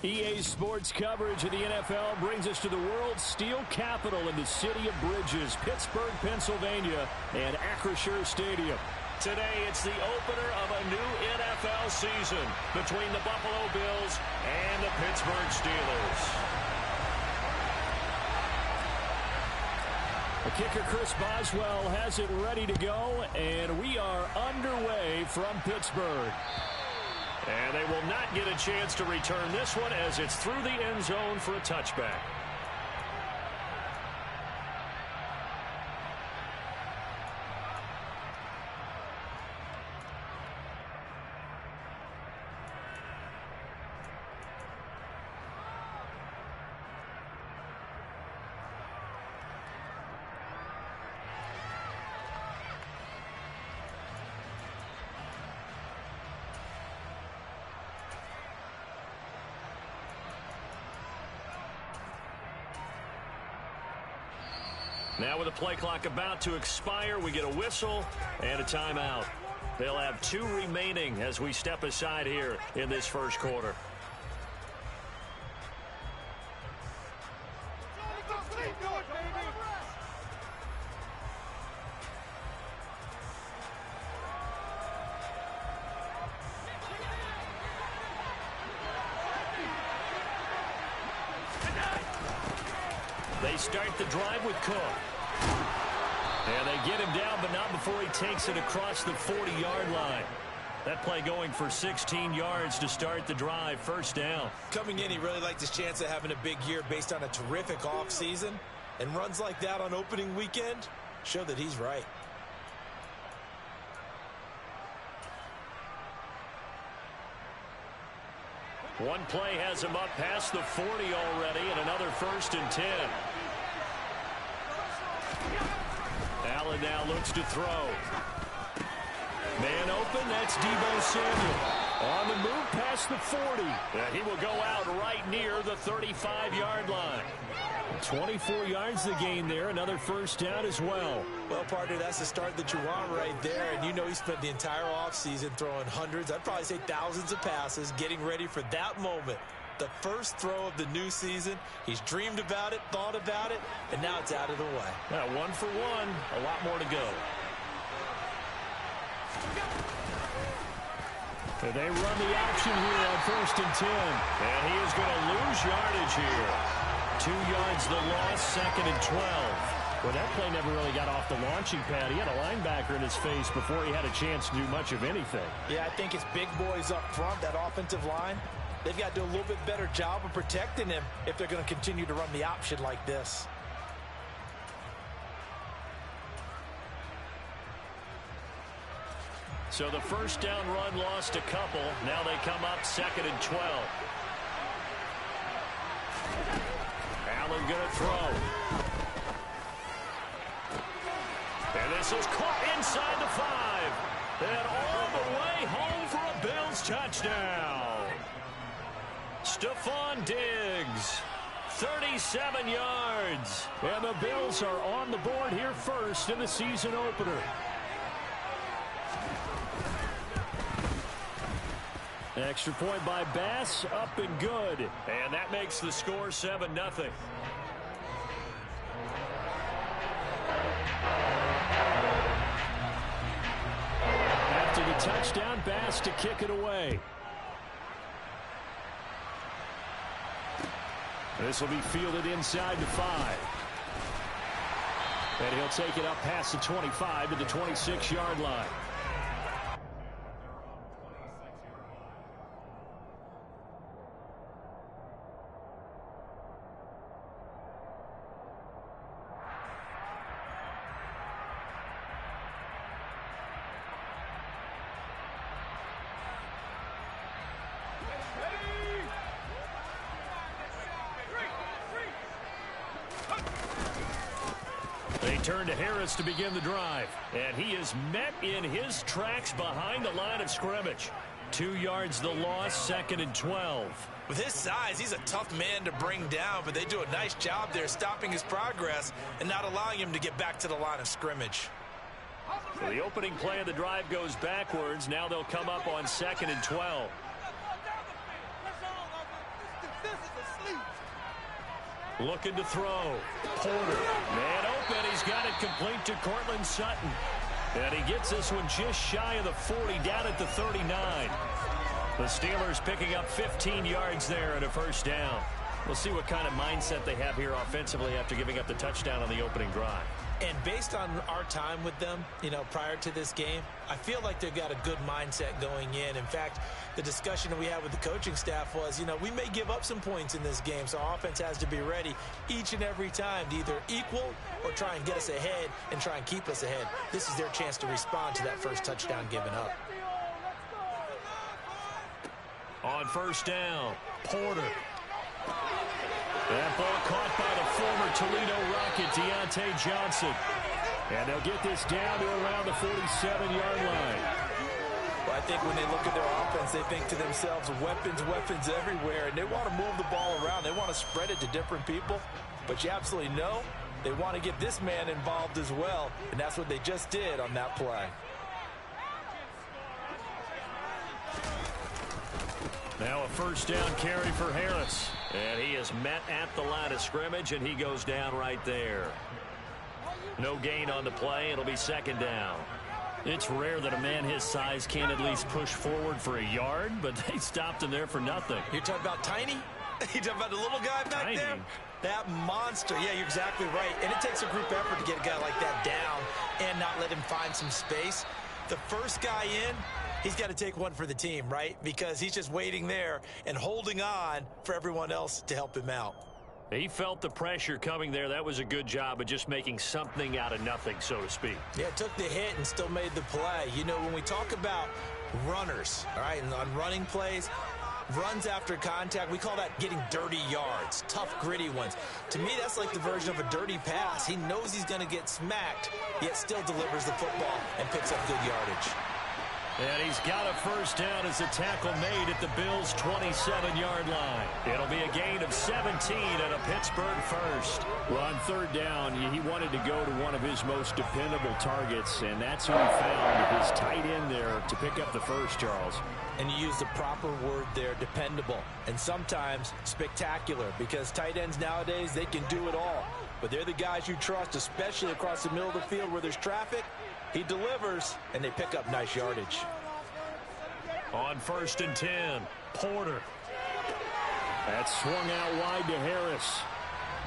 EA Sports coverage of the NFL brings us to the world's steel capital in the city of Bridges, Pittsburgh, Pennsylvania, and Acrisure Stadium. Today, it's the opener of a new NFL season between the Buffalo Bills and the Pittsburgh Steelers. The kicker, Chris Boswell, has it ready to go, and we are underway from Pittsburgh. And they will not get a chance to return this one as it's through the end zone for a touchback. Now with the play clock about to expire, we get a whistle and a timeout. They'll have 2 remaining as we step aside here in this first quarter. They start the drive with Cook. And they get him down, but not before he takes it across the 40-yard line. That play going for 16 yards to start the drive. First down. Coming in, he really liked his chance of having a big year based on a terrific offseason. And runs like that on opening weekend show that he's right. One play has him up past the 40 already, and another 1st and 10. Allen now looks to throw. Man open, that's Deebo Samuel. On the move past the 40. And he will go out right near the 35-yard line. 24 yards the gain there, another first down as well. Well, partner, that's the start that you want right there. And you know he spent the entire offseason throwing hundreds, I'd probably say thousands of passes, getting ready for that moment. The first throw of the new season. He's dreamed about it, thought about it, and now it's out of the way. Now, 1 for 1, a lot more to go. And they run the option here on 1st and 10. And he is going to lose yardage here. 2 yards the loss, 2nd and 12. Well, that play never really got off the launching pad. He had a linebacker in his face before he had a chance to do much of anything. Yeah, I think it's big boys up front, that offensive line. They've got to do a little bit better job of protecting him if they're going to continue to run the option like this. So the first down run lost a couple. Now they come up 2nd and 12. Allen going to throw. And this is caught inside the 5. And all the way home for a Bills touchdown. Stephon Diggs, 37 yards. And the Bills are on the board here first in the season opener. Extra point by Bass, up and good. And that makes the score 7-0. After the touchdown, Bass to kick it away. This will be fielded inside the 5. And he'll take it up past the 25 to the 26-yard line. They turn to Harris to begin the drive. And he is met in his tracks behind the line of scrimmage. 2 yards the loss, 2nd and 12. With his size, he's a tough man to bring down, but they do a nice job there stopping his progress and not allowing him to get back to the line of scrimmage. So the opening play of the drive goes backwards. Now they'll come up on 2nd and 12. Looking to throw. Porter. Man open. He's got it complete to Cortland Sutton. And he gets this one just shy of the 40, down at the 39. The Steelers picking up 15 yards there and a first down. We'll see what kind of mindset they have here offensively after giving up the touchdown on the opening drive. And based on our time with them, prior to this game, I feel like they've got a good mindset going in. In fact, the discussion that we had with the coaching staff was, we may give up some points in this game, so our offense has to be ready each and every time to either equal or try and get us ahead and try and keep us ahead. This is their chance to respond to that first touchdown given up. On first down, Porter. That ball caught by the former Toledo Rocket, Deontay Johnson. And they'll get this down to around the 47-yard line. Well, I think when they look at their offense, they think to themselves, weapons everywhere, and they want to move the ball around. They want to spread it to different people. But you absolutely know they want to get this man involved as well, and that's what they just did on that play. Now a first down carry for Harris. And he is met at the line of scrimmage, and he goes down right there. No gain on the play. It'll be second down. It's rare that a man his size can't at least push forward for a yard, but they stopped him there for nothing. You're talking about Tiny? You're talking about the little guy back there? That monster. Yeah, you're exactly right. And it takes a group effort to get a guy like that down and not let him find some space. The first guy in, he's got to take one for the team, right? Because he's just waiting there and holding on for everyone else to help him out. He felt the pressure coming there. That was a good job of just making something out of nothing, so to speak. Yeah, took the hit and still made the play. When we talk about runners, all right, and on running plays, runs after contact, we call that getting dirty yards, tough, gritty ones. To me, that's like the version of a dirty pass. He knows he's going to get smacked, yet still delivers the football and picks up good yardage. And he's got a first down as a tackle made at the Bills' 27-yard line. It'll be a gain of 17 and a Pittsburgh first. Well, on third down, he wanted to go to one of his most dependable targets, and that's who he found, his tight end there, to pick up the first, Charles. And you use the proper word there, dependable, and sometimes spectacular, because tight ends nowadays, they can do it all. But they're the guys you trust, especially across the middle of the field where there's traffic. He delivers, and they pick up nice yardage. On first and 10, Porter. That's swung out wide to Harris.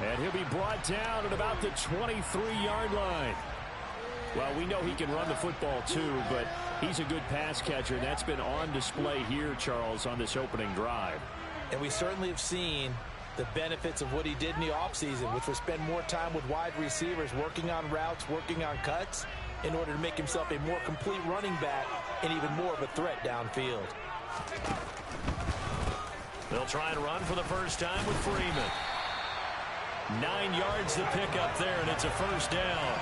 And he'll be brought down at about the 23-yard line. Well, we know he can run the football too, but he's a good pass catcher, and that's been on display here, Charles, on this opening drive. And we certainly have seen the benefits of what he did in the offseason, which was spend more time with wide receivers, working on routes, working on cuts, in order to make himself a more complete running back and even more of a threat downfield. They'll try and run for the first time with Freeman. 9 yards to pick up there, and it's a first down.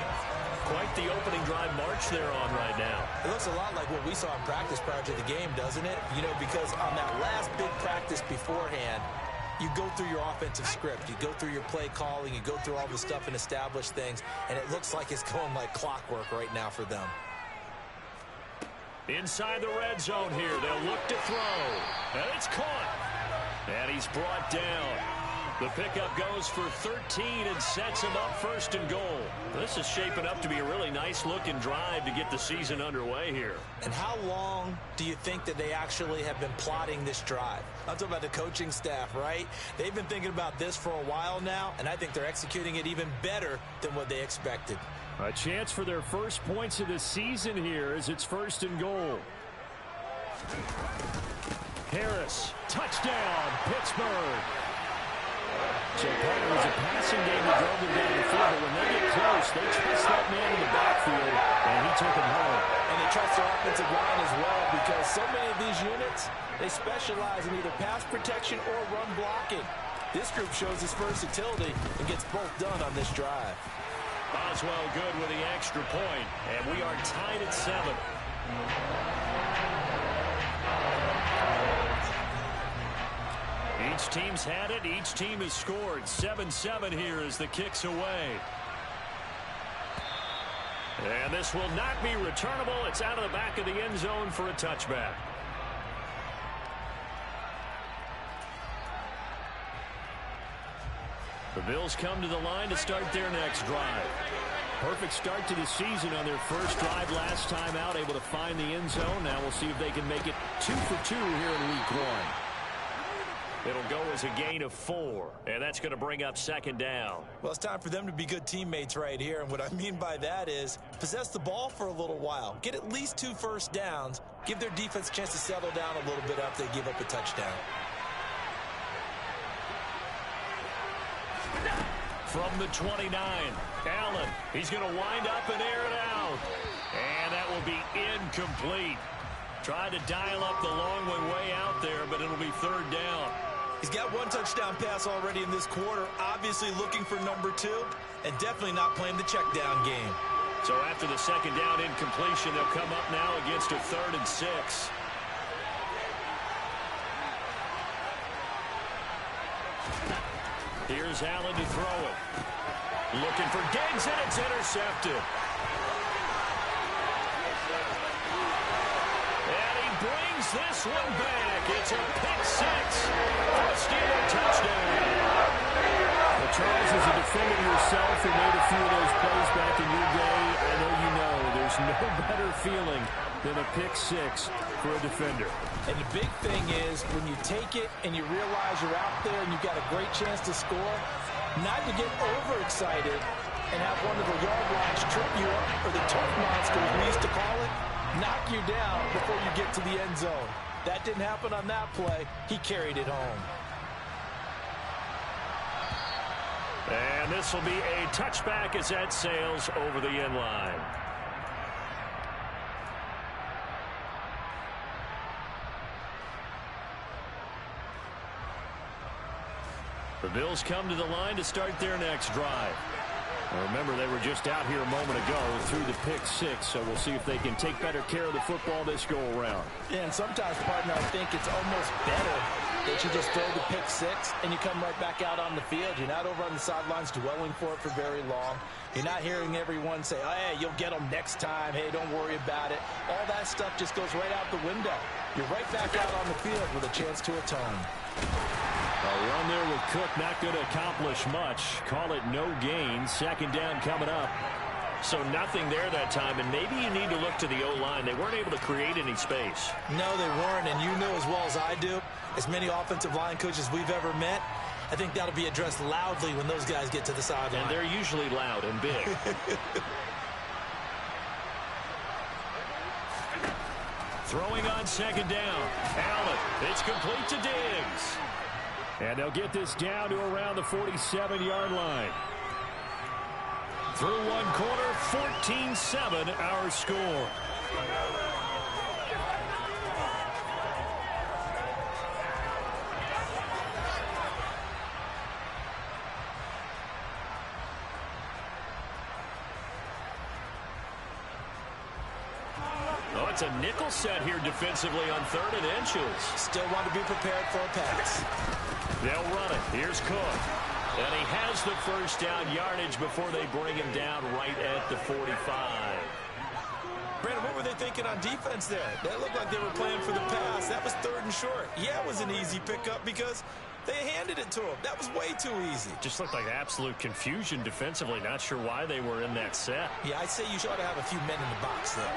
Quite the opening drive march they're on right now. It looks a lot like what we saw in practice prior to the game, doesn't it? Because on that last big practice beforehand, you go through your offensive script. You go through your play calling. You go through all the stuff and establish things. And it looks like it's going like clockwork right now for them. Inside the red zone here. They'll look to throw. And it's caught. And he's brought down. The pickup goes for 13 and sets him up first and goal. This is shaping up to be a really nice-looking drive to get the season underway here. And how long do you think that they actually have been plotting this drive? I'm talking about the coaching staff, right? They've been thinking about this for a while now, and I think they're executing it even better than what they expected. A chance for their first points of the season here as it's first and goal. Harris, touchdown, Pittsburgh. So part of it was a passing game that drove them down the field, but when they get close, they trust that man in the backfield, and he took him home. And they trust their offensive line as well, because so many of these units, they specialize in either pass protection or run blocking. This group shows its versatility and gets both done on this drive. Boswell good with the extra point, and we are tied at 7. Each team's had it. Each team has scored. 7-7 here as the kick's away. And this will not be returnable. It's out of the back of the end zone for a touchback. The Bills come to the line to start their next drive. Perfect start to the season on their first drive last time out, able to find the end zone. Now we'll see if they can make it 2 for 2 here in week 1. It'll go as a gain of 4, and that's going to bring up second down. Well, it's time for them to be good teammates right here, and what I mean by that is possess the ball for a little while, get at least 2 first downs, give their defense a chance to settle down a little bit after they give up a touchdown. From the 29, Allen, he's going to wind up and air it out, and that will be incomplete. Tried to dial up the long way out there, but it'll be third down. He's got 1 touchdown pass already in this quarter, obviously looking for number 2, and definitely not playing the check down game. So after the second down incompletion, they'll come up now against a 3rd and 6. Here's Allen to throw it. Looking for Diggs, and it's intercepted. Brings this one back. It's a pick 6 for a Steeler touchdown. Well, Charles, as a defender yourself who made a few of those plays back in your day, I know you know there's no better feeling than a pick 6 for a defender. And the big thing is when you take it and you realize you're out there and you've got a great chance to score, not to get overexcited and have one of the yard lines trip you up, or the turf monsters we used to call it, knock you down before you get to the end zone. That didn't happen on that play. He carried it home. And this will be a touchback as that sails over the end line. The Bills come to the line to start their next drive. Remember, they were just out here a moment ago through the pick 6, so we'll see if they can take better care of the football this go-around. Yeah, and sometimes, partner, I think it's almost better that you just throw the pick 6 and you come right back out on the field. You're not over on the sidelines dwelling for it for very long. You're not hearing everyone say, oh, hey, you'll get them next time. Hey, don't worry about it. All that stuff just goes right out the window. You're right back out on the field with a chance to atone. A run there with Cook, not going to accomplish much. Call it no gain. Second down coming up. So nothing there that time, and maybe you need to look to the O-line. They weren't able to create any space. No, they weren't, and you know as well as I do, as many offensive line coaches we've ever met, I think that'll be addressed loudly when those guys get to the sideline. And they're usually loud and big. Throwing on second down. Allen, it's complete to Diggs. And they'll get this down to around the 47-yard line. Through one quarter, 14-7 our score. Oh, it's a nickel set here defensively on 3rd and inches. Still want to be prepared for a pass. They'll run it. Here's Cook. And he has the first down yardage before they bring him down right at the 45. Brandon, what were they thinking on defense there? That looked like they were playing for the pass. That was 3rd and short. Yeah, it was an easy pickup because they handed it to him. That was way too easy. Just looked like absolute confusion defensively. Not sure why they were in that set. Yeah, I'd say you ought to have a few men in the box there.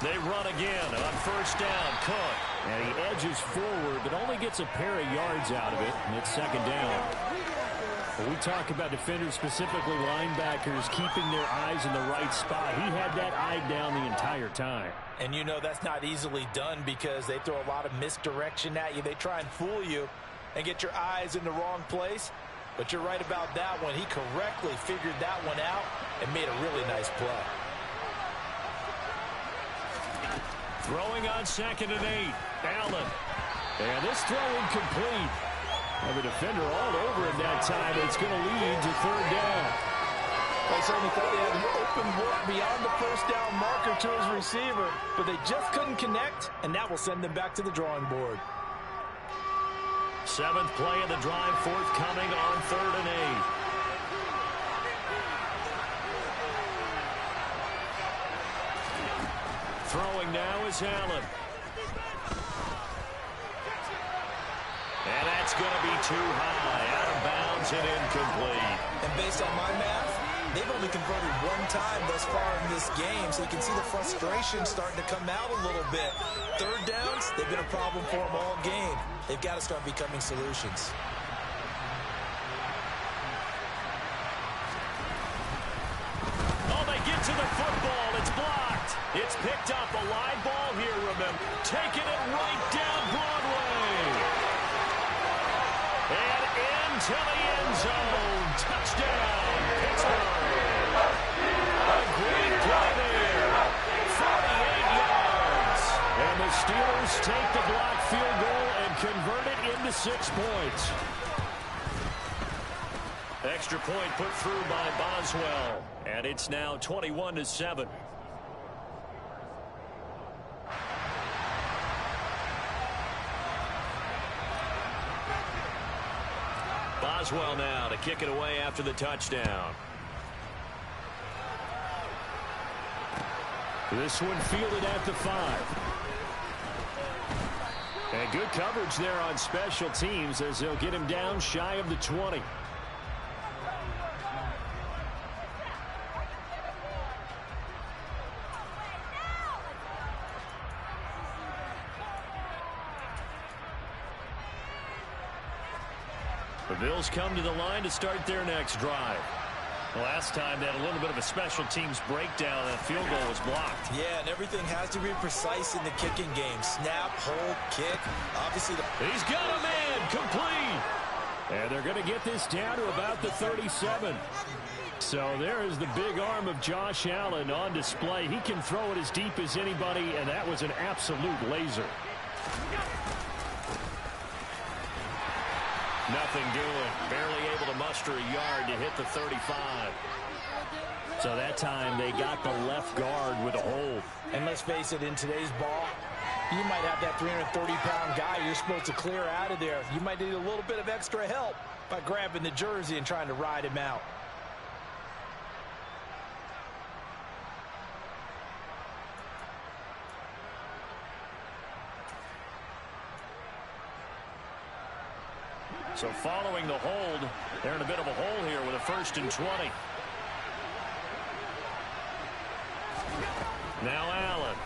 They run again on first down. Cook. And he edges forward, but only gets a pair of yards out of it, and it's second down. When we talk about defenders, specifically linebackers, keeping their eyes in the right spot, he had that eye down the entire time. And you know that's not easily done because they throw a lot of misdirection at you. They try and fool you and get your eyes in the wrong place. But you're right about that one. He correctly figured that one out and made a really nice play. Throwing on 2nd and 8. Allen. And this throw incomplete. And the defender all over it that time. It's going to lead to 3rd down. They certainly thought they had an open look beyond the first down marker to his receiver, but they just couldn't connect, and that will send them back to the drawing board. 7th play of the drive, forthcoming on 3rd and 8. Throwing now is Allen. And that's going to be too high, out of bounds and incomplete. And based on my math, they've only converted one time thus far in this game, so you can see the frustration starting to come out a little bit. Third downs, they've been a problem for them all game. They've got to start becoming solutions. Oh, they get to the football. It's blocked. It's picked up. A live ball here, remember. Taking it right down Broadway. And into the end zone. Touchdown, Pittsburgh. A great play there. 48 yards. And the Steelers take the blocked field goal and convert it into 6 points. Extra point put through by Boswell. And it's now 21-7. Boswell now to kick it away after the touchdown. This one fielded at the 5. And good coverage there on special teams as they'll get him down shy of the 20. The Bills come to the line to start their next drive. Last time they had a little bit of a special teams breakdown. That field goal was blocked. Yeah, and everything has to be precise in the kicking game. Snap, hold, kick. Obviously, he's got a man complete. And they're going to get this down to about the 37. So there is the big arm of Josh Allen on display. He can throw it as deep as anybody, and that was an absolute laser. Nothing doing. Barely able to muster a yard to hit the 35. So that time they got the left guard with a hold. And let's face it, in today's ball, you might have that 330-pound guy you're supposed to clear out of there. You might need a little bit of extra help by grabbing the jersey and trying to ride him out. So following the hold, they're in a bit of a hole here with a 1st and 20. Now Allen.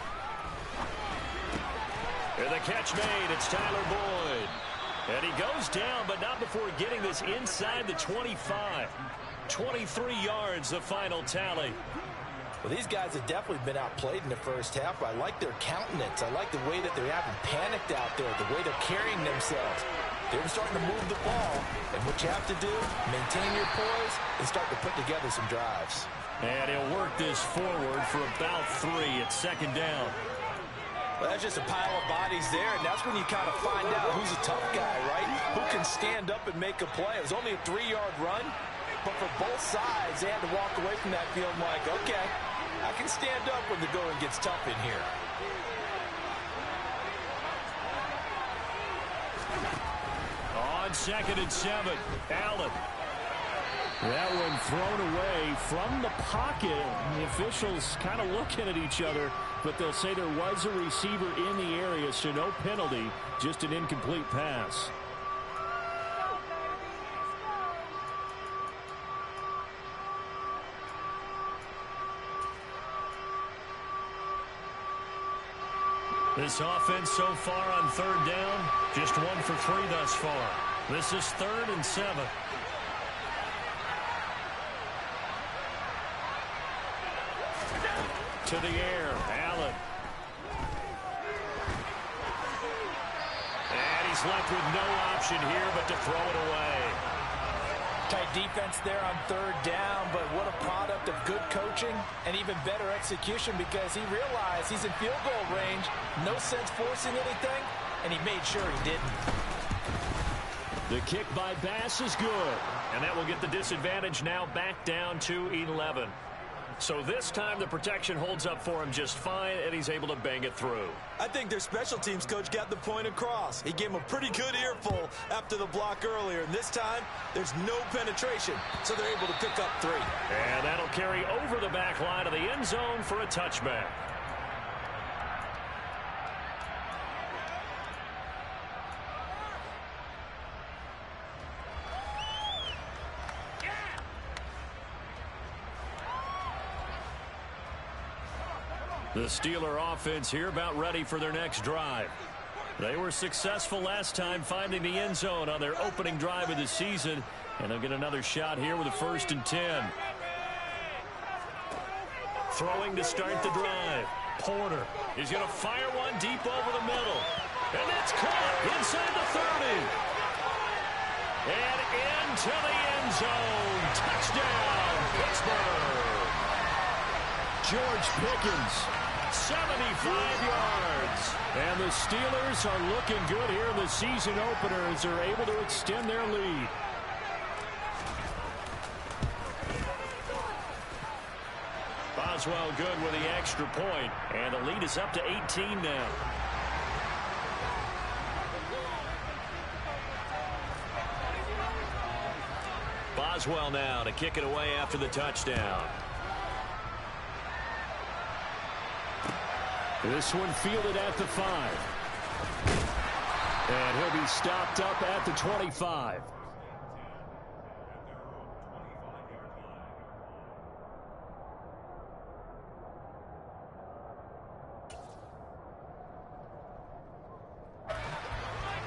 And the catch made. It's Tyler Boyd. And he goes down, but not before getting this inside the 25. 23 yards, the final tally. Well, these guys have definitely been outplayed in the first half. I like their countenance. I like the way that they haven't panicked out there, the way they're carrying themselves. They're starting to move the ball, and what you have to do, maintain your poise and start to put together some drives. And he'll work this forward for about 3 at 2nd down. Well, that's just a pile of bodies there, and that's when you kind of find out who's a tough guy, right? Who can stand up and make a play. It was only a 3-yard run, but for both sides, they had to walk away from that field like, okay, I can stand up when the going gets tough in here. On 2nd and 7, Allen. That one thrown away from the pocket. The officials kind of looking at each other, but they'll say there was a receiver in the area, so no penalty, just an incomplete pass. This offense so far on 3rd down, just 1 for 3 thus far. This is 3rd and 7. To the air, Allen. And he's left with no option here but to throw it away. Tight defense there on 3rd down, but what a product of good coaching and even better execution because he realized he's in field goal range. No sense forcing anything, and he made sure he didn't. The kick by Bass is good, and that will get the disadvantage now back down to 11. So this time the protection holds up for him just fine, and he's able to bang it through. I think their special teams coach got the point across. He gave him a pretty good earful after the block earlier, and this time there's no penetration, so they're able to pick up 3. And that'll carry over the back line of the end zone for a touchback. The Steeler offense here about ready for their next drive. They were successful last time finding the end zone on their opening drive of the season, and they'll get another shot here with a 1st and 10. Throwing to start the drive. Porter is going to fire one deep over the middle. And that's caught inside the 30. And into the end zone. Touchdown, Pittsburgh. George Pickens, 75 yards. And the Steelers are looking good here in the season opener as they're able to extend their lead. Boswell good with the extra point, and the lead is up to 18 now. Boswell now to kick it away after the touchdown. This one fielded at the 5. And he'll be stopped up at the 25.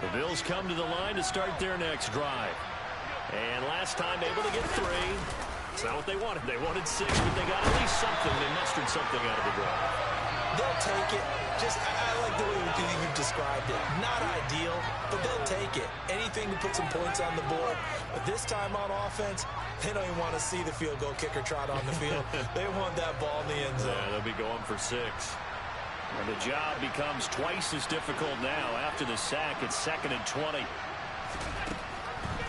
The Bills come to the line to start their next drive. And last time able to get 3. It's not what they wanted. They wanted 6, but they got at least something. They mustered something out of the drive. They'll take it. I like the way you've described it. Not ideal, but they'll take it. Anything to put some points on the board. But this time on offense, they don't even want to see the field goal kicker trot on the field. They want that ball in the end zone. Yeah, they'll be going for 6. And the job becomes twice as difficult now after the sack. It's 2nd and 20.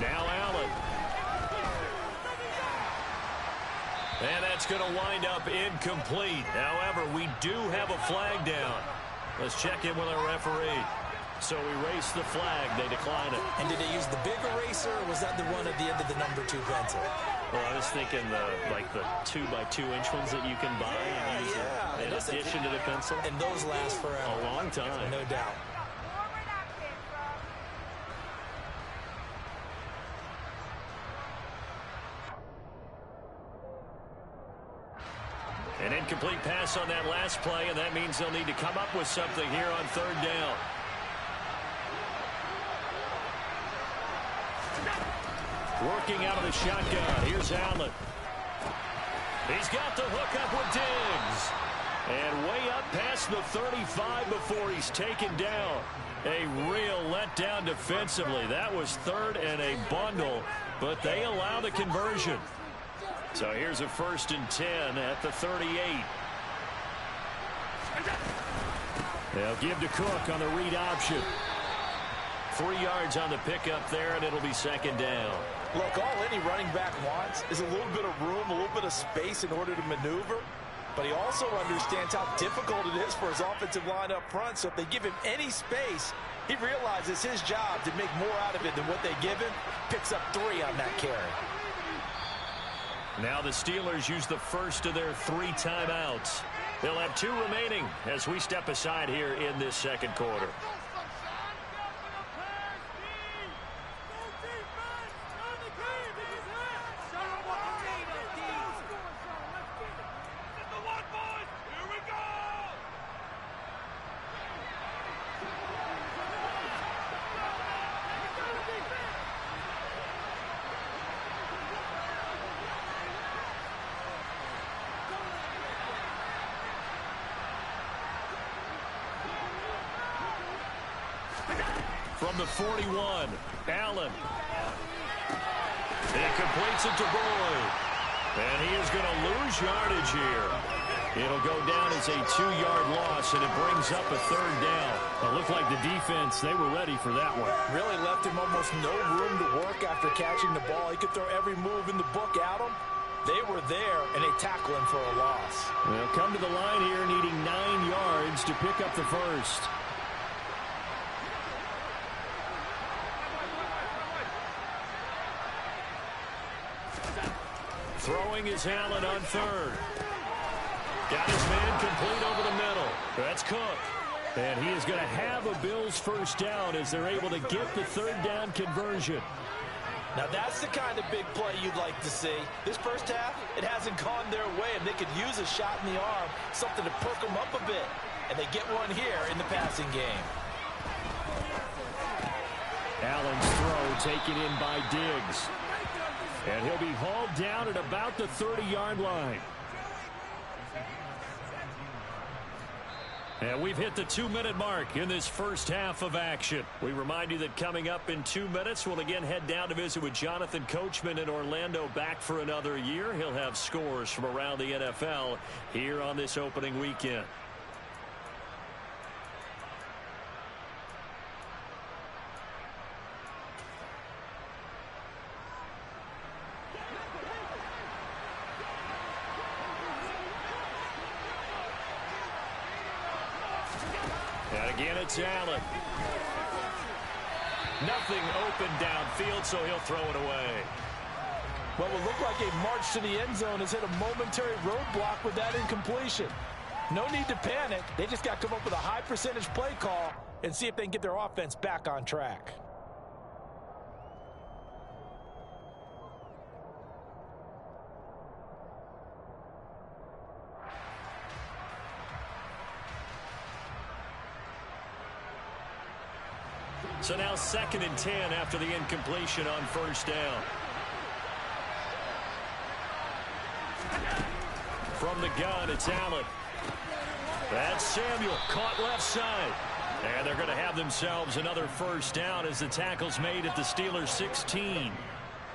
Now Allen. And that's going to wind up incomplete. However, we do have a flag down. Let's check in with our referee. So erase the flag. They decline it. And did they use the big eraser, or was that the one at the end of the number 2 pencil? Well, I was thinking the 2x2-inch ones that you can buy and use in addition to the pencil. And those last forever. A long time. No doubt. An incomplete pass on that last play, and that means they'll need to come up with something here on 3rd down. Working out of the shotgun. Here's Allen. He's got the hook up with Diggs. And way up past the 35 before he's taken down. A real letdown defensively. That was 3rd and a bundle, but they allow the conversion. So here's a 1st and 10 at the 38. They'll give to Cook on the read option. 3 yards on the pickup there, and it'll be 2nd down. Look, all any running back wants is a little bit of room, a little bit of space in order to maneuver. But he also understands how difficult it is for his offensive line up front. So if they give him any space, he realizes his job to make more out of it than what they give him. Picks up 3 on that carry. Now the Steelers use the first of their 3 timeouts. They'll have 2 remaining as we step aside here in this 2nd quarter. From the 41, Allen. He completes it to Boyd. And he is going to lose yardage here. It'll go down as a 2-yard loss, and it brings up a 3rd down. It looked like the defense, they were ready for that one. Really left him almost no room to work after catching the ball. He could throw every move in the book at him. They were there, and they tackle him for a loss. They'll come to the line here needing 9 yards to pick up the first. Throwing is Allen on 3rd. Got his man complete over the middle. That's Cook. And he is going to have a Bills first down as they're able to get the 3rd down conversion. Now that's the kind of big play you'd like to see. This first half, it hasn't gone their way, and they could use a shot in the arm, something to perk them up a bit. And they get one here in the passing game. Allen's throw taken in by Diggs. And he'll be hauled down at about the 30-yard line. And we've hit the 2-minute mark in this first half of action. We remind you that coming up in 2 minutes, we'll again head down to visit with Jonathan Coachman in Orlando, back for another year. He'll have scores from around the NFL here on this opening weekend. And again, it's Allen. Nothing open downfield, so he'll throw it away. What will look like a march to the end zone has hit a momentary roadblock with that incompletion. No need to panic. They just got to come up with a high percentage play call and see if they can get their offense back on track. So now 2nd and 10 after the incompletion on first down. From the gun, it's Allen. That's Samuel, caught left side. And they're going to have themselves another first down as the tackle's made at the Steelers' 16.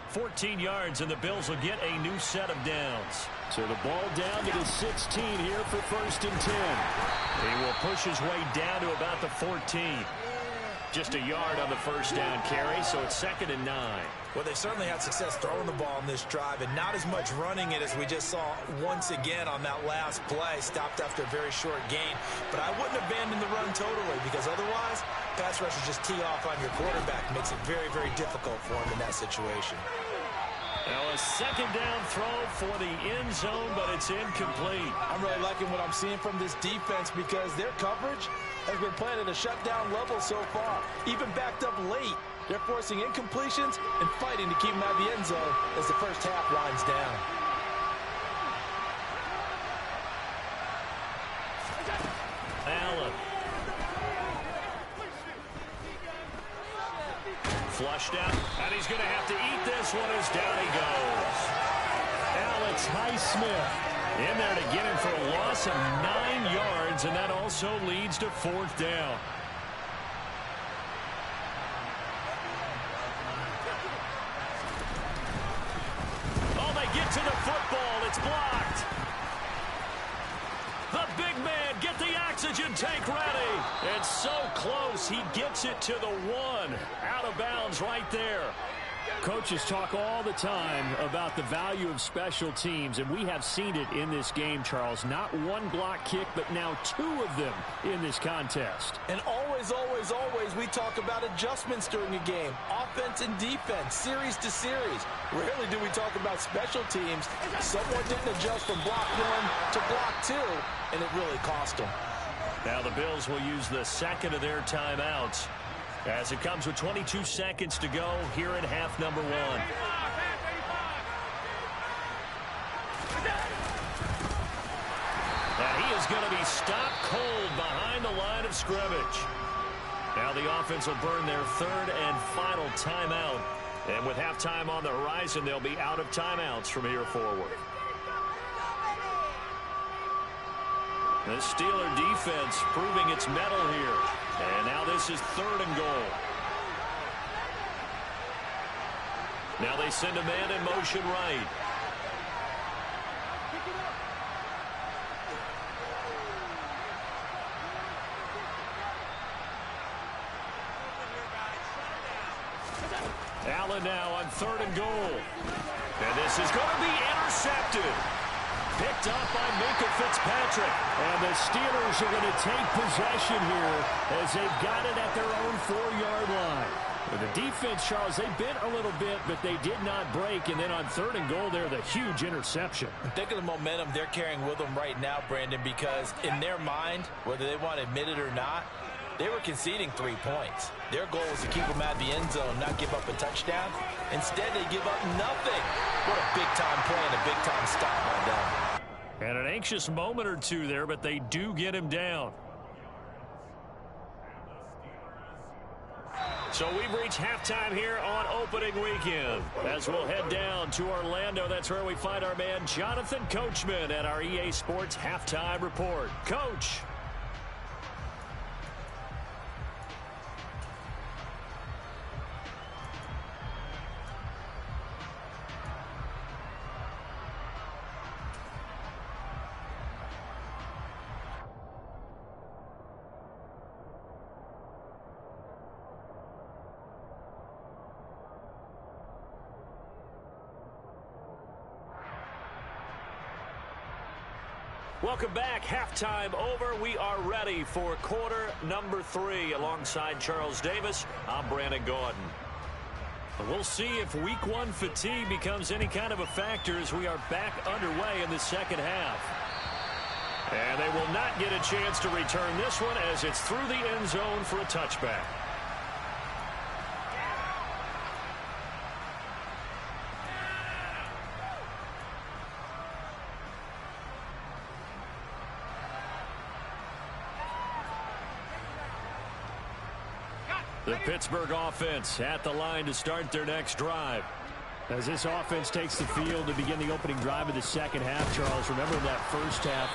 14 yards, and the Bills will get a new set of downs. So the ball down to the 16 here for 1st and 10. He will push his way down to about the 14. Just a yard on the first down carry, so it's 2nd and 9. Well, they certainly had success throwing the ball in this drive, and not as much running it as we just saw once again on that last play. Stopped after a very short gain. But I wouldn't abandon the run totally, because otherwise, pass rushers just tee off on your quarterback. Makes it very, very difficult for him in that situation. Now a 2nd down throw for the end zone, but it's incomplete. I'm really liking what I'm seeing from this defense because their coverage has been playing at a shutdown level so far. Even backed up late, they're forcing incompletions and fighting to keep them out of the end zone as the first half winds down. Allen. Flushed out, and he's going to have to eat this one as down he goes. Alex Highsmith in there to get him for a loss of 9 yards, and that also leads to 4th down. Oh, they get to the football. It's blocked. The big man, get the oxygen tank ready. It's so close, he gets it to the 1. Out of bounds right there. Coaches talk all the time about the value of special teams, and we have seen it in this game, Charles. Not one block kick, but now 2 of them in this contest. And always, always, always, we talk about adjustments during a game. Offense and defense, series to series. Rarely do we talk about special teams. Someone didn't adjust from block 1 to block 2, and it really cost them. Now the Bills will use the 2nd of their timeouts as it comes with 22 seconds to go here in half number 1. And he is going to be stopped cold behind the line of scrimmage. Now the offense will burn their 3rd and final timeout. And with halftime on the horizon, they'll be out of timeouts from here forward. The Steeler defense proving its mettle here. And now this is 3rd and goal. Now they send a man in motion right. Allen now on 3rd and goal. And this is going to be intercepted. Picked up by Minkah Fitzpatrick. And the Steelers are going to take possession here as they've got it at their own 4-yard line. But the defense, Charles, they bent a little bit, but they did not break. And then on 3rd and goal there, the huge interception. Think of the momentum they're carrying with them right now, Brandon, because in their mind, whether they want to admit it or not, They were conceding 3 points. Their goal was to keep them at the end zone, not give up a touchdown. Instead, they give up nothing. What a big-time play and a big-time stop by them. And an anxious moment or two there, but they do get him down. So we've reached halftime here on opening weekend. As we'll head down to Orlando, that's where we find our man Jonathan Coachman at our EA Sports Halftime Report. Coach. Welcome back. Halftime over. We are ready for quarter number 3. Alongside Charles Davis, I'm Brandon Gaudin. We'll see if week 1 fatigue becomes any kind of a factor as we are back underway in the second half. And they will not get a chance to return this one as it's through the end zone for a touchback. The Pittsburgh offense at the line to start their next drive. As this offense takes the field to begin the opening drive of the second half, Charles, remember that first half,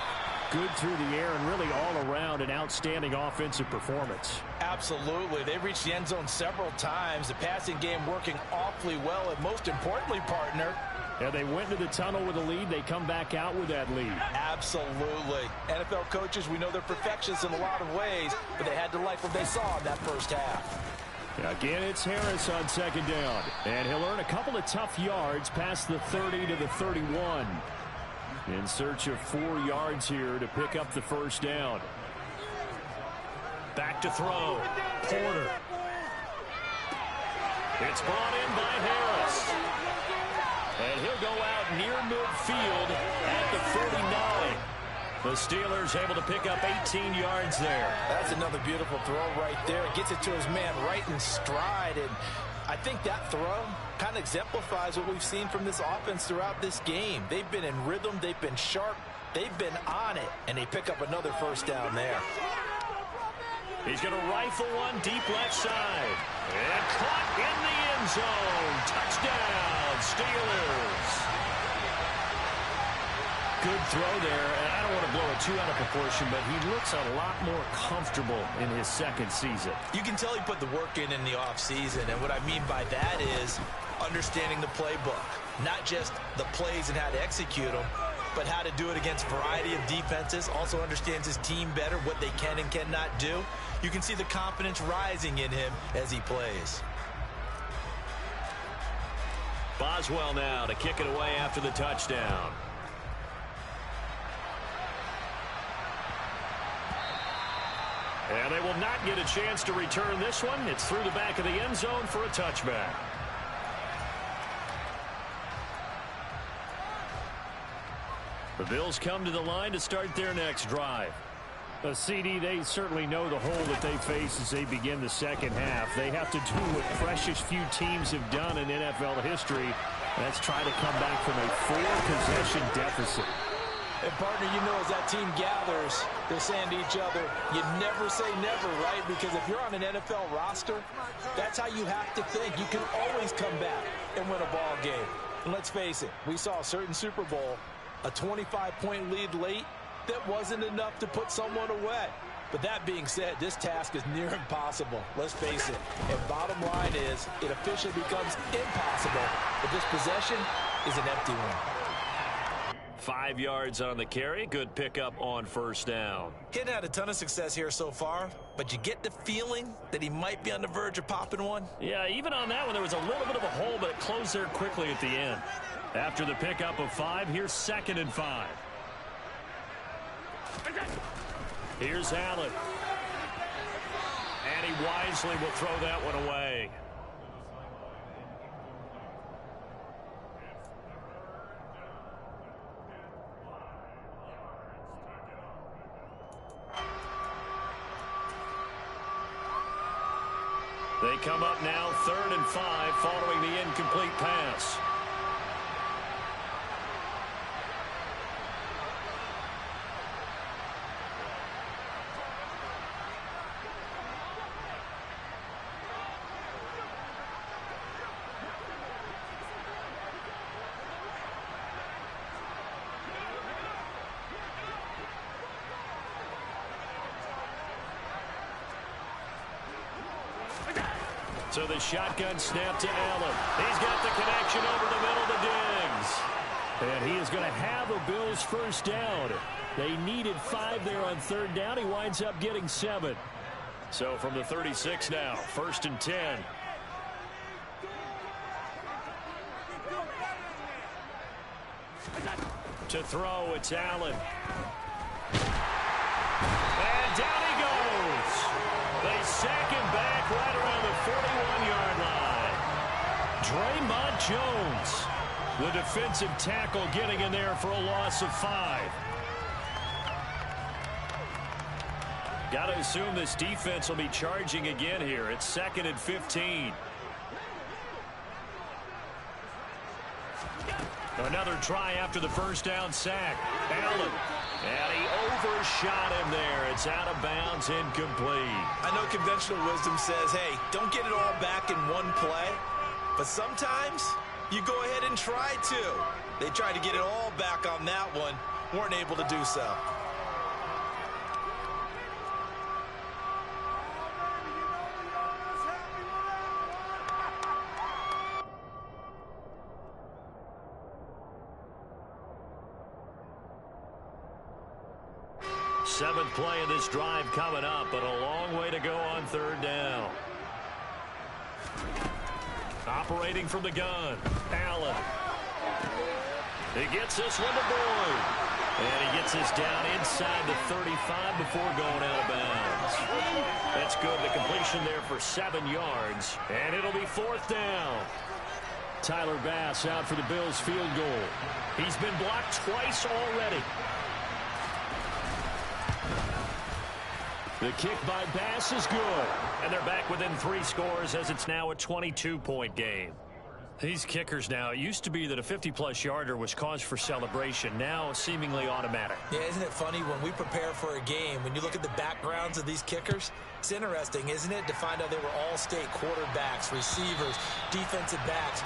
good through the air and really all around an outstanding offensive performance. Absolutely. They reached the end zone several times. The passing game working awfully well, and most importantly, partner, yeah, they went into the tunnel with a lead. They come back out with that lead. Absolutely. NFL coaches, we know they're perfectionists in a lot of ways, but they had to like what they saw in that first half. Again, it's Harris on second down. And he'll earn a couple of tough yards past the 30 to the 31. In search of 4 yards here to pick up the first down. Back to throw. Porter. It's brought in by Harris. And he'll go out near midfield at the 49. The Steelers able to pick up 18 yards there. That's another beautiful throw right there. Gets it to his man right in stride. And I think that throw kind of exemplifies what we've seen from this offense throughout this game. They've been in rhythm. They've been sharp. They've been on it. And they pick up another first down there. He's going to rifle one deep left side. And caught in the end zone. Touchdown, Steelers. Good throw there. And I don't want to blow it too out of proportion, but he looks a lot more comfortable in his second season. You can tell he put the work in the offseason. And what I mean by that is understanding the playbook. Not just the plays and how to execute them, but how to do it against a variety of defenses. Also understands his team better, what they can and cannot do. You can see the confidence rising in him as he plays. Boswell now to kick it away after the touchdown. And they will not get a chance to return this one. It's through the back of the end zone for a touchback. The Bills come to the line to start their next drive. CD, they certainly know the hole that they face as they begin the second half. They have to do what precious few teams have done in NFL history. That's try to come back from a 4-possession deficit. And, partner, you know as that team gathers, they're saying to each other, you never say never, right? Because if you're on an NFL roster, that's how you have to think. You can always come back and win a ball game. And let's face it, we saw a certain Super Bowl, a 25-point lead late, that wasn't enough to put someone away. But that being said, this task is near impossible. Let's face it. And bottom line is, it officially becomes impossible if this possession is an empty one. 5 yards on the carry. Good pickup on first down. He hadn't had a ton of success here so far, but you get the feeling that he might be on the verge of popping one. Yeah, even on that one, there was a little bit of a hole, but it closed there quickly at the end. After the pickup of 5, here's 2nd and 5. Here's Allen. And he wisely will throw that one away. They come up now 3rd and 5 following the incomplete pass. So the shotgun snap to Allen. He's got the connection over the middle to Diggs. And he is going to have a Bills first down. They needed 5 there on 3rd down. He winds up getting 7. So from the 36 now, 1st and 10. To throw, it's Allen. And down he goes. They sack him back right around the 41-yard line. Draymond Jones, the defensive tackle, getting in there for a loss of 5. Got to assume this defense will be charging again here. It's 2nd and 15. Another try after the first down sack. Allen. And he overshot him there. It's out of bounds, incomplete. I know conventional wisdom says, hey, don't get it all back in one play. But sometimes you go ahead and try to. They tried to get it all back on that one. Weren't able to do so. Seventh play of this drive coming up, but a long way to go on 3rd down. Operating from the gun, Allen. He gets this one to Boyd. And he gets this down inside the 35 before going out of bounds. That's good. The completion there for 7 yards. And it'll be 4th down. Tyler Bass out for the Bills field goal. He's been blocked twice already. The kick by Bass is good. And they're back within 3 scores as it's now a 22-point game. These kickers now, it used to be that a 50-plus yarder was cause for celebration. Now seemingly automatic. Yeah, isn't it funny when we prepare for a game, when you look at the backgrounds of these kickers, it's interesting, isn't it, to find out they were all-state quarterbacks, receivers, defensive backs,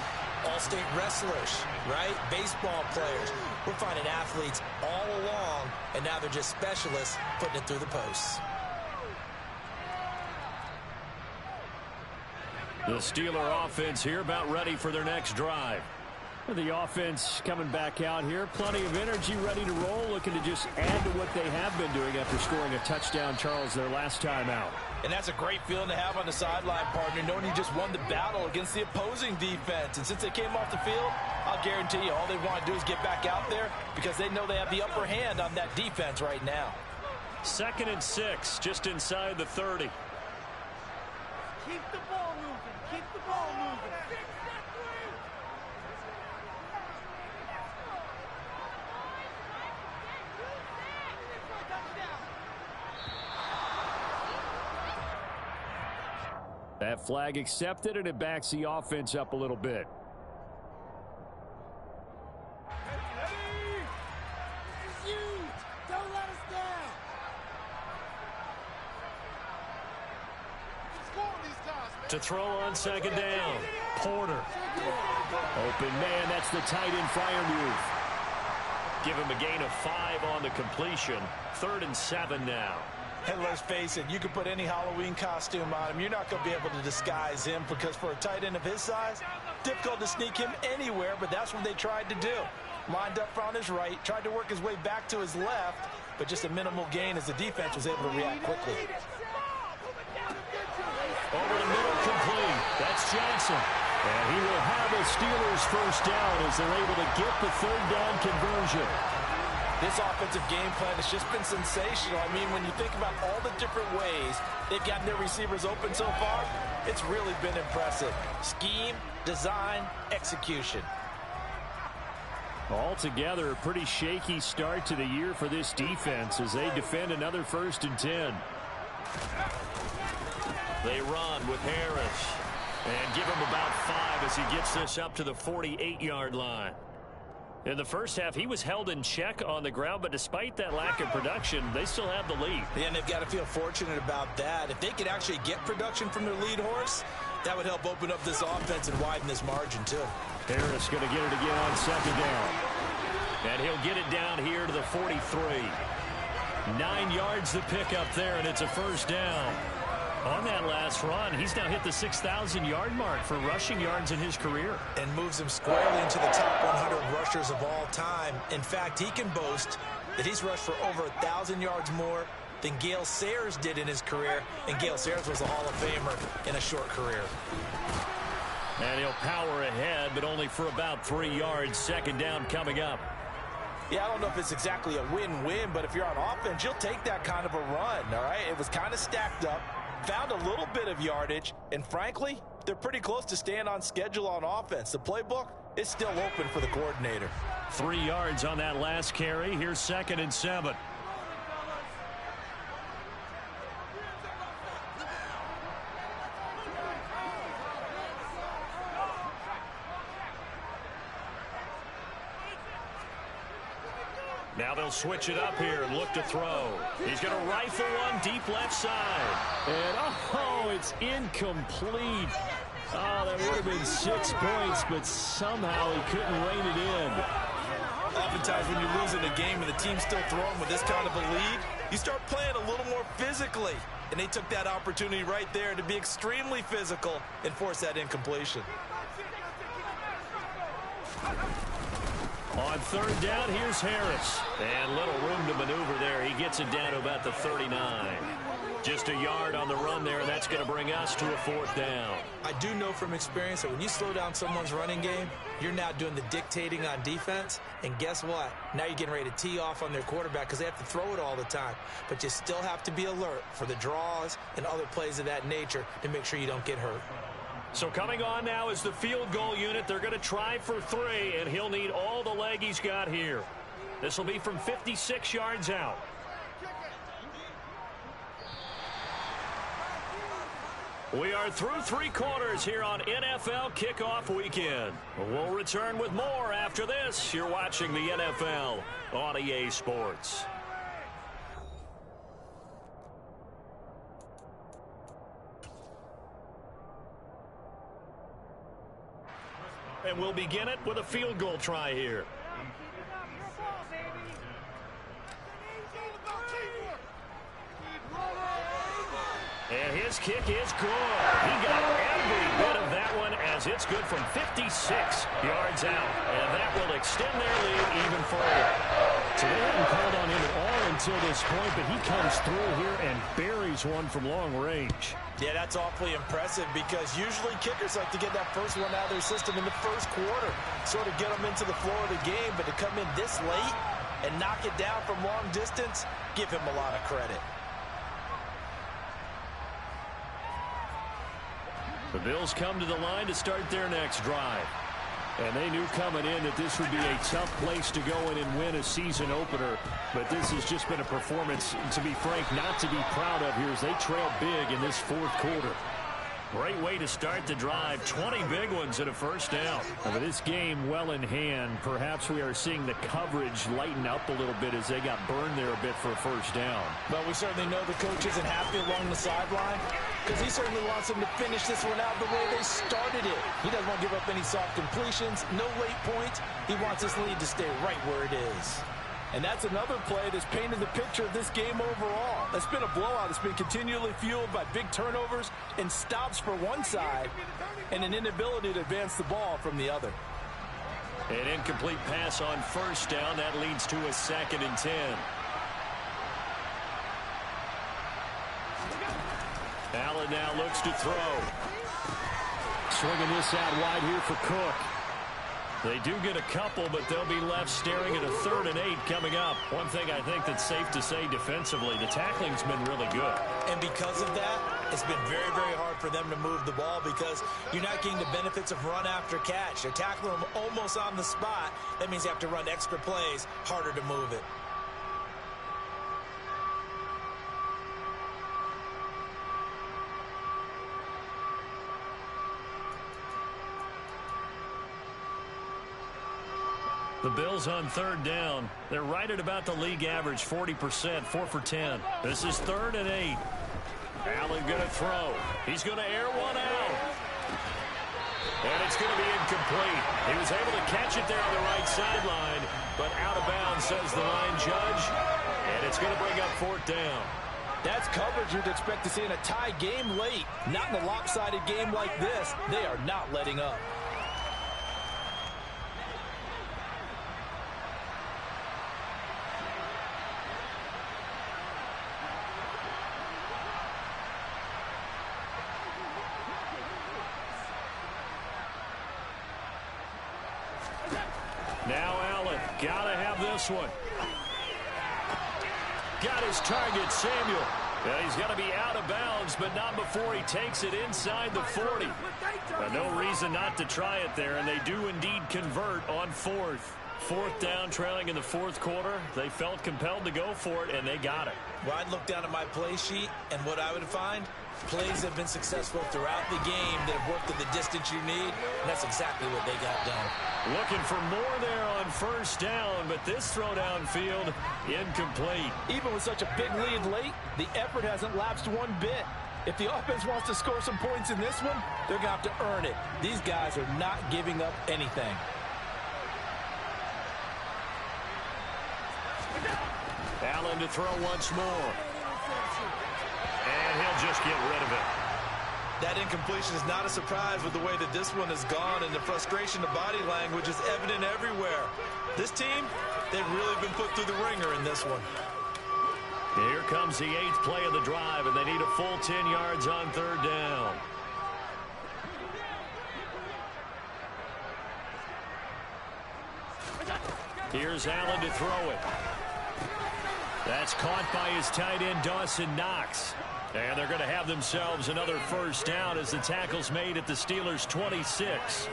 all-state wrestlers, right? Baseball players. We're finding athletes all along, and now they're just specialists putting it through the posts. The Steeler offense here about ready for their next drive. The offense coming back out here. Plenty of energy, ready to roll, looking to just add to what they have been doing after scoring a touchdown, Charles, their last time out. And that's a great feeling to have on the sideline, partner, knowing you just won the battle against the opposing defense. And since they came off the field, I'll guarantee you all they want to do is get back out there because they know they have the upper hand on that defense right now. 2nd and 6, just inside the 30. Keep the ball moving. Keep the ball moving. That flag accepted, and it backs the offense up a little bit. Don't let us down. To throw on 2nd down, Porter. Open man, that's the tight end Freiermuth. Give him a gain of 5 on the completion. 3rd and 7 now. And let's face it, you can put any Halloween costume on him. You're not going to be able to disguise him because for a tight end of his size, difficult to sneak him anywhere, but that's what they tried to do. Lined up on his right, tried to work his way back to his left, but just a minimal gain as the defense was able to react quickly. Over the middle, complete. That's Johnson. And he will have a Steelers first down as they're able to get the 3rd down conversion. This offensive game plan has just been sensational. I mean, when you think about all the different ways they've gotten their receivers open so far, it's really been impressive. Scheme, design, execution. Altogether, a pretty shaky start to the year for this defense as they defend another 1st and 10. They run with Harris. And give him about 5 as he gets this up to the 48-yard line. In the first half, he was held in check on the ground, but despite that lack of production, they still have the lead. Yeah, and they've got to feel fortunate about that. If they could actually get production from their lead horse, that would help open up this offense and widen this margin, too. Harris going to get it again on second down. And he'll get it down here to the 43. 9 yards to pick up there, and it's a first down. On that last run, he's now hit the 6,000-yard mark for rushing yards in his career. And moves him squarely into the top 100 rushers of all time. In fact, he can boast that he's rushed for over 1,000 yards more than Gale Sayers did in his career. And Gale Sayers was a Hall of Famer in a short career. And he'll power ahead, but only for about 3 yards. Second down coming up. Yeah, I don't know if it's exactly a win-win, but if you're on offense, you'll take that kind of a run, all right? It was kind of stacked up. Found a little bit of yardage, and frankly, they're pretty close to staying on schedule on offense. The playbook is still open for the coordinator. 3 yards on that last carry. Here's 2nd and 7. Now they'll switch it up here and look to throw. He's going to rifle one deep left side. And, oh, it's incomplete. Oh, that would have been 6 points, but somehow he couldn't rein it in. Oftentimes when you're losing a game and the team's still throwing with this kind of a lead, you start playing a little more physically. And they took that opportunity right there to be extremely physical and force that incompletion. On 3rd down, here's Harris. And little room to maneuver there. He gets it down to about the 39. Just a yard on the run there, and that's going to bring us to a 4th down. I do know from experience that when you slow down someone's running game, you're now doing the dictating on defense. And guess what? Now you're getting ready to tee off on their quarterback because they have to throw it all the time. But you still have to be alert for the draws and other plays of that nature to make sure you don't get hurt. So coming on now is the field goal unit. They're going to try for 3, and he'll need all the leg he's got here. This will be from 56 yards out. We are through 3 quarters here on NFL Kickoff Weekend. We'll return with more after this. You're watching the NFL on EA Sports. And we'll begin it with a field goal try here. And his kick is good. He got every bit of that one as it's good from 56 yards out. And that will extend their lead even further. So they haven't called on him at all until this point, but he comes through here and buries one from long range. Yeah, that's awfully impressive because usually kickers like to get that first one out of their system in the first quarter, sort of get them into the flow of the game, but to come in this late and knock it down from long distance, give him a lot of credit. The Bills come to the line to start their next drive. And they knew coming in that this would be a tough place to go in and win a season opener. But this has just been a performance, to be frank, not to be proud of here as they trail big in this 4th quarter. Great way to start the drive. 20 big ones and a first down. With this game well in hand, perhaps we are seeing the coverage lighten up a little bit as they got burned there a bit for a first down. But we certainly know the coach isn't happy along the sideline because he certainly wants them to finish this one out the way they started it. He doesn't want to give up any soft completions, no late points. He wants this lead to stay right where it is. And that's another play that's painted the picture of this game overall. It's been a blowout. It's been continually fueled by big turnovers and stops for one side and an inability to advance the ball from the other. An incomplete pass on first down. That leads to a 2nd and 10. Allen now looks to throw. Swinging this out wide here for Cook. They do get a couple, but they'll be left staring at a 3rd and 8 coming up. One thing I think that's safe to say defensively, the tackling's been really good. And because of that, it's been very, very hard for them to move the ball because you're not getting the benefits of run after catch. They're tackling them almost on the spot. That means you have to run extra plays, harder to move it. The Bills on third down. They're right at about the league average, 40%, 4 for 10. This is 3rd and 8. Allen going to throw. He's going to air one out. And it's going to be incomplete. He was able to catch it there on the right sideline, but out of bounds, says the line judge. And it's going to bring up 4th down. That's coverage you'd expect to see in a tie game late. Not in a lopsided game like this. They are not letting up. Now Allen, gotta have this one. Got his target, Samuel. Yeah, he's got to be out of bounds, but not before he takes it inside the 40. No reason not to try it there, and they do indeed convert on 4th. 4th down, trailing in the 4th quarter. They felt compelled to go for it, and they got it. Well, I'd look down at my play sheet, and what I would find, plays have been successful throughout the game that have worked at the distance you need, and that's exactly what they got done. Looking for more there on 1st down, but this throw downfield, incomplete. Even with such a big lead late, the effort hasn't lapsed one bit. If the offense wants to score some points in this one, they're going to have to earn it. These guys are not giving up anything. Allen to throw once more. And he'll just get rid of it. That incompletion is not a surprise with the way that this one has gone, and the frustration of body language is evident everywhere. This team, they've really been put through the ringer in this one. Here comes the 8th play of the drive, and they need a full 10 yards on 3rd down. Here's Allen to throw it. That's caught by his tight end, Dawson Knox. And they're going to have themselves another 1st down as the tackle's made at the Steelers' 26.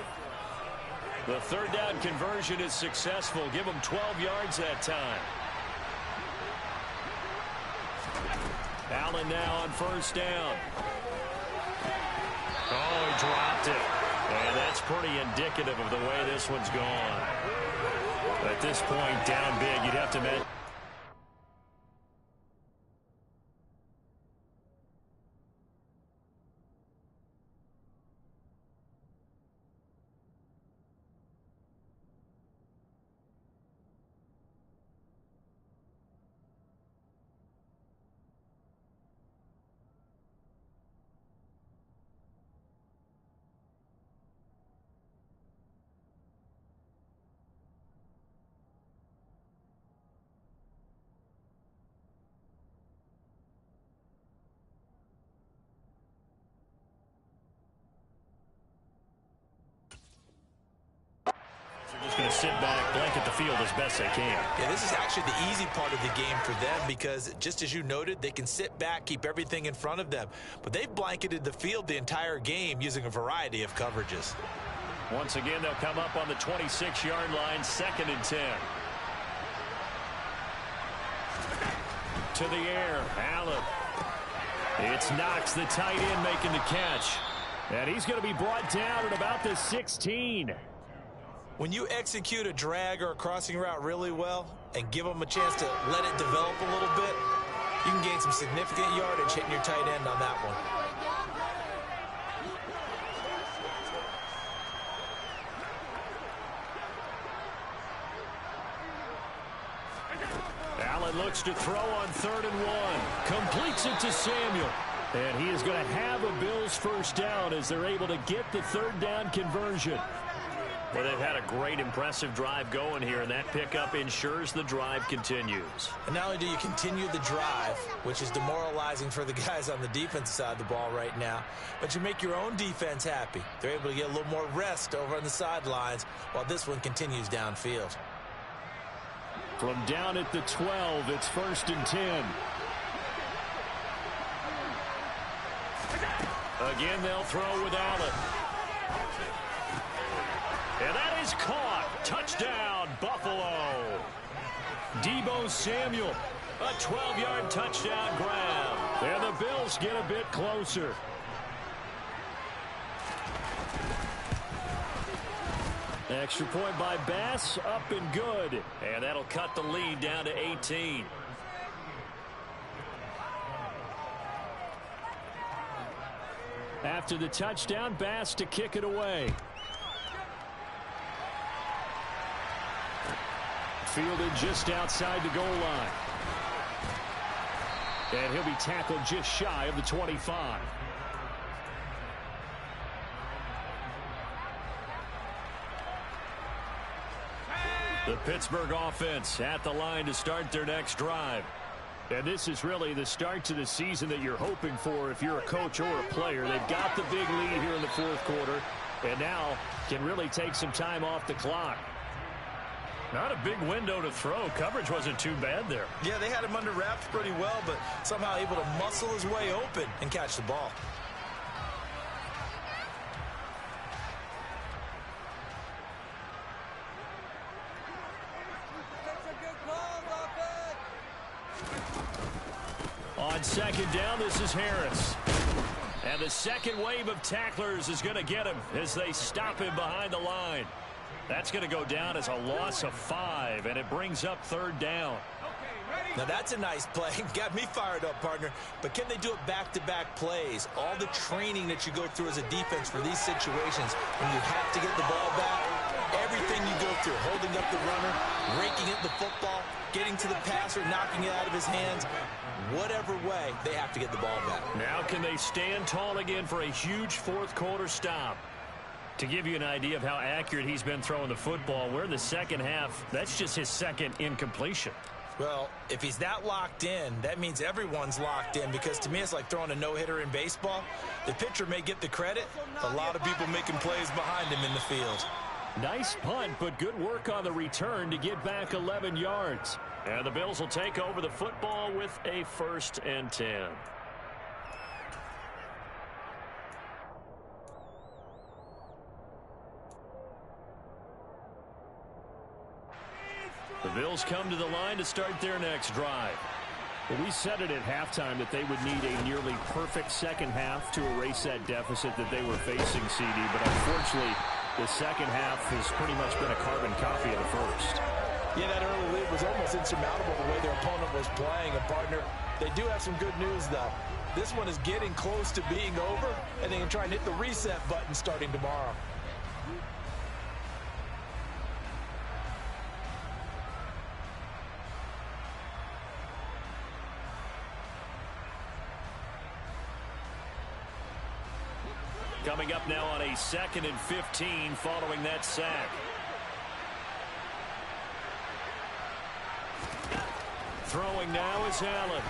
The 3rd down conversion is successful. Give them 12 yards that time. Allen now on 1st down. Oh, he dropped it. And that's pretty indicative of the way this one's gone. At this point, down big, you'd have to mention. Just going to sit back, blanket the field as best they can. Yeah, this is actually the easy part of the game for them because, just as you noted, they can sit back, keep everything in front of them. But they've blanketed the field the entire game using a variety of coverages. Once again, they'll come up on the 26-yard line, 2nd and 10. To the air, Allen. It's Knox, the tight end, making the catch. And he's going to be brought down at about the 16. When you execute a drag or a crossing route really well and give them a chance to let it develop a little bit, you can gain some significant yardage hitting your tight end on that one. Allen looks to throw on 3rd and 1. Completes it to Samuel. And he is going to have a Bills 1st down as they're able to get the 3rd down conversion. Well, they've had a great, impressive drive going here, and that pickup ensures the drive continues. And not only do you continue the drive, which is demoralizing for the guys on the defensive side of the ball right now, but you make your own defense happy. They're able to get a little more rest over on the sidelines while this one continues downfield. From down at the 12, it's 1st and 10. Again, they'll throw with Allen. And that is caught. Touchdown, Buffalo. Deebo Samuel, a 12-yard touchdown grab. And the Bills get a bit closer. Extra point by Bass, up and good. And that'll cut the lead down to 18. After the touchdown, Bass to kick it away. Fielded just outside the goal line. And he'll be tackled just shy of the 25. The Pittsburgh offense at the line to start their next drive. And this is really the start to the season that you're hoping for if you're a coach or a player. They've got the big lead here in the fourth quarter and now can really take some time off the clock. Not a big window to throw. Coverage wasn't too bad there. Yeah, they had him under wraps pretty well, but somehow able to muscle his way open and catch the ball. On second down, this is Harris. And the second wave of tacklers is going to get him as they stop him behind the line. That's going to go down as a loss of 5, and it brings up third down. Now that's a nice play. Got me fired up, partner. But can they do it back-to-back plays? All the training that you go through as a defense for these situations, when you have to get the ball back, everything you go through, holding up the runner, raking at the football, getting to the passer, knocking it out of his hands, whatever way, they have to get the ball back. Now can they stand tall again for a huge fourth quarter stop? To give you an idea of how accurate he's been throwing the football, we're in the second half. That's just his second incompletion. Well, if he's that locked in, that means everyone's locked in, because to me it's like throwing a no-hitter in baseball. The pitcher may get the credit, a lot of people making plays behind him in the field. Nice punt, but good work on the return to get back 11 yards. And the Bills will take over the football with a 1st and 10. The Bills come to the line to start their next drive. Well, we said it at halftime that they would need a nearly perfect second half to erase that deficit that they were facing, CD. But unfortunately, the second half has pretty much been a carbon copy of the first. Yeah, that early lead was almost insurmountable the way their opponent was playing. And, partner, they do have some good news, though. This one is getting close to being over, and they can try and hit the reset button starting tomorrow. Coming up now on a 2nd and 15 following that sack. Throwing now is Allen.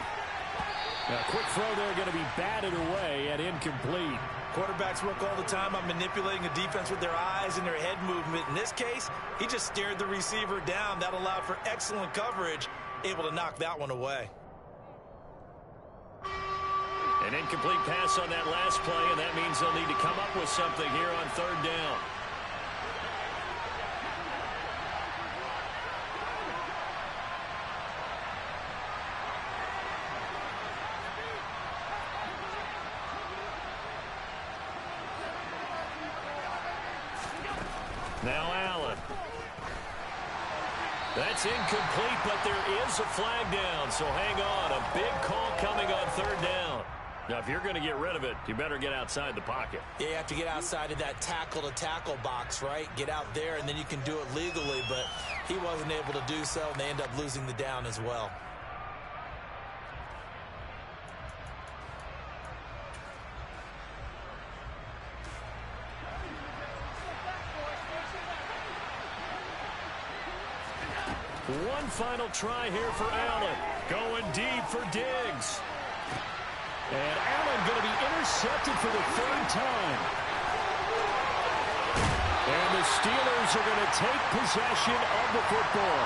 A quick throw there going to be batted away and incomplete. Quarterbacks work all the time on manipulating a defense with their eyes and their head movement. In this case, he just stared the receiver down. That allowed for excellent coverage, able to knock that one away. An incomplete pass on that last play, and that means they'll need to come up with something here on third down. Now Allen. That's incomplete, but there is a flag down, so hang on. A big call coming on third down. Now, if you're going to get rid of it, you better get outside the pocket. Yeah, you have to get outside of that tackle-to-tackle box, right? Get out there, and then you can do it legally, but he wasn't able to do so, and they end up losing the down as well. One final try here for Allen. Going deep for Diggs. And Allen going to be intercepted for the 3rd time. And the Steelers are going to take possession of the football.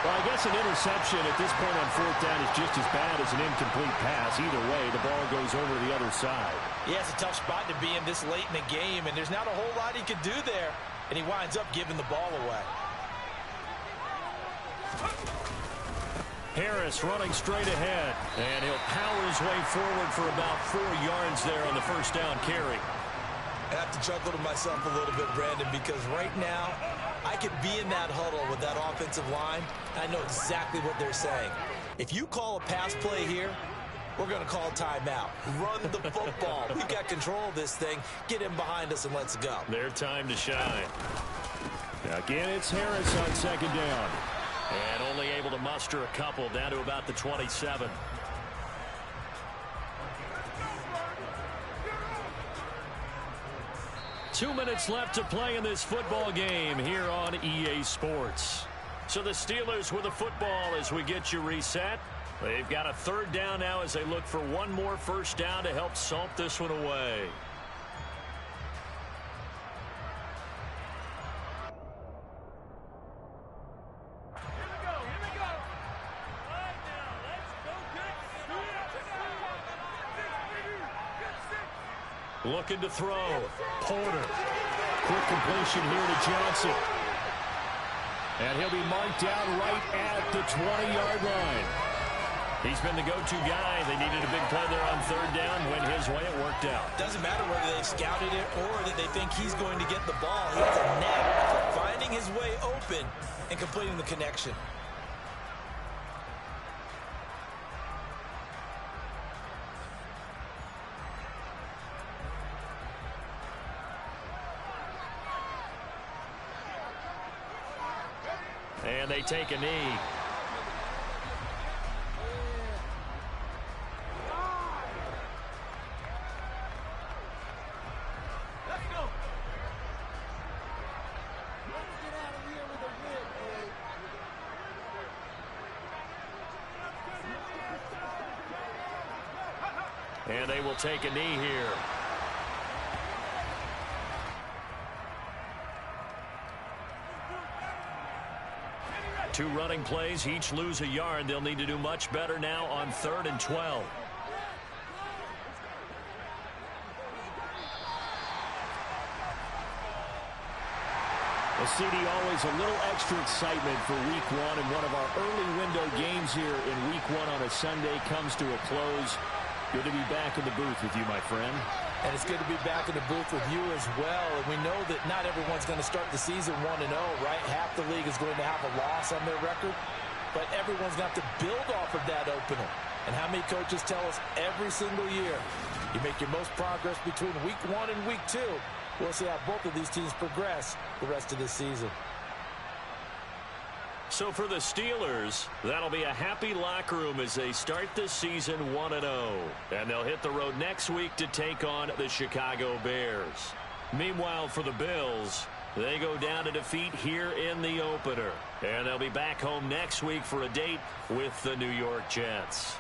Well, I guess an interception at this point on 4th down is just as bad as an incomplete pass. Either way, the ball goes over the other side. Yeah, it's a tough spot to be in this late in the game, and there's not a whole lot he could do there, and he winds up giving the ball away. Harris running straight ahead, and he'll power his way forward for about 4 yards there on the 1st down carry. I have to chuckle to myself a little bit, Brandon, because right now I could be in that huddle with that offensive line. I know exactly what they're saying. If you call a pass play here, we're going to call timeout. Run the football. We've got control of this thing. Get in behind us and let's go. Their time to shine. Again, it's Harris on second down. And only able to muster a couple, down to about the 27. Two minutes left to play in this football game here on EA Sports. So the Steelers with the football as we get you reset. They've got a third down now as they look for one more first down to help salt this one away. Looking to throw. Porter. Quick completion here to Johnson. And he'll be marked down right at the 20-yard line. He's been the go-to guy. They needed a big play there on third down. Went his way. It worked out. Doesn't matter whether they've scouted it or that they think he's going to get the ball. He has a knack for finding his way open and completing the connection. And they take a knee. And they will take a knee here. Two running plays, each lose a yard. They'll need to do much better now on 3rd and 12. Well, CD, always a little extra excitement for week one, and one of our early window games here in week one on a Sunday comes to a close. Good to be back in the booth with you, my friend. And it's good to be back in the booth with you as well. And we know that not everyone's going to start the season 1-0, right? Half the league is going to have a loss on their record. But everyone's got to build off of that opener. And how many coaches tell us every single year, you make your most progress between week 1 and week 2. We'll see how both of these teams progress the rest of this season. So for the Steelers, that'll be a happy locker room as they start this season 1-0. And they'll hit the road next week to take on the Chicago Bears. Meanwhile, for the Bills, they go down to defeat here in the opener. And they'll be back home next week for a date with the New York Jets.